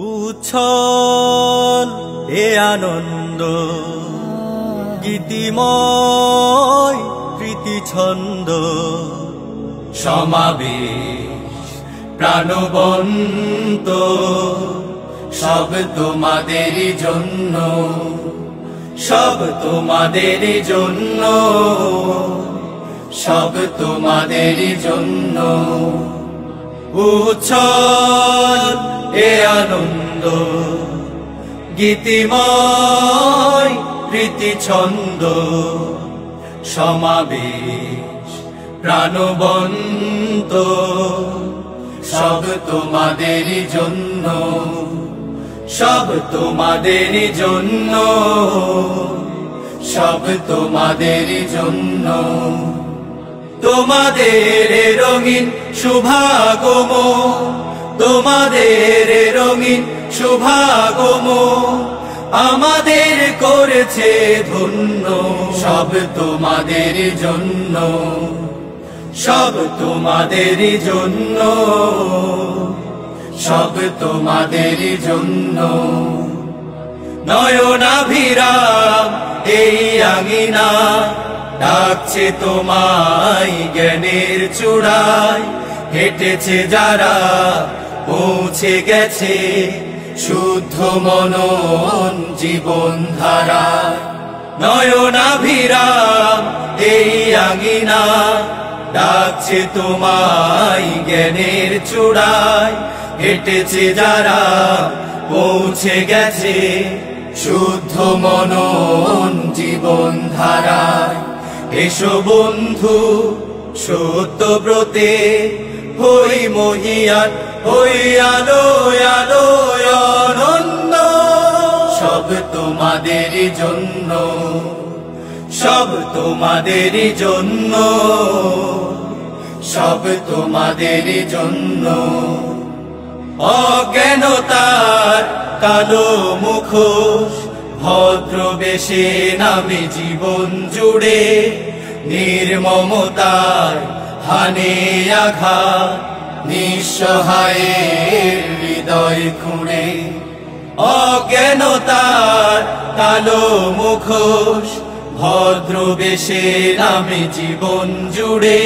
উচ্ছল এ আনন্দ গীতিময় প্রীতি ছন্দ সমাবেশ প্রাণবন্ত সব তোমাদেরই জন্য, সব তোমাদেরই জন্য, সব তোমাদেরই জন্য। উচ্ছল এ আনন্দ গীতিময় প্রীতি ছন্দ সমাবেশ প্রাণবন্ত সব তোমাদেরই জন্য, সব তোমাদেরই জন্য, সব তোমাদেরই জন্য। তোমাদের রঙিন শুভাগম, তোমাদের রঙিন শুভাগম আমাদের করেছে ধন্য। সব তোমাদের জন্য, সব তোমাদের জন্য, সব তোমাদের জন্য। নয়নাভিরাম এই আঙিনা ডাকছে তোমায় জ্ঞানের চূড়ায়। হেঁটেছে যারা পৌঁছে গেছে শুদ্ধ মনন জীবন ধারায়। নয়নাভিরাম এই আঙিনা ডাকছে তোমায় জ্ঞানের চূড়ায়। হেঁটেছে যারা পৌঁছে গেছে শুদ্ধ মনন জীবন ধারায়। এসো বন্ধু সত্যব্রতে হই মহিয়ান, হই আলোয় আলোয় অনন্য। সব তোমাদেরই জন্য, সব তোমাদেরই জন্য, সব তোমাদেরই জন্য। অজ্ঞানতার কালো মুখোশ ভদ্র বেশে নামে জীবন জুড়ে। নির্মমতার হানে আঘাত নিঃসহায়ের হৃদয় খুঁড়ে। অজ্ঞানতার কালো মুখোশ ভদ্র বেশে নামে জীবন জুড়ে।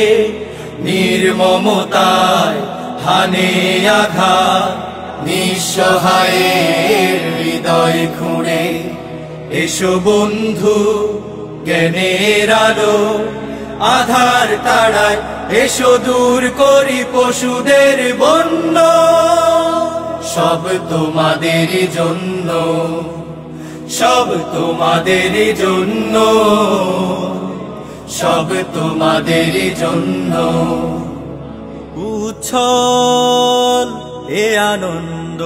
নির্মমতায় হানে আঘাত নিঃসহায়ের হৃদয় খুঁড়ে। এসো বন্ধু জ্ঞানের আলো আধার তাড়ায়, এসো দূর করি পশুদের বন্য। সব তোমাদেরই জন্য, সব তোমাদেরই জন্য, সব তোমাদেরই জন্য। উচ্ছল এ আনন্দ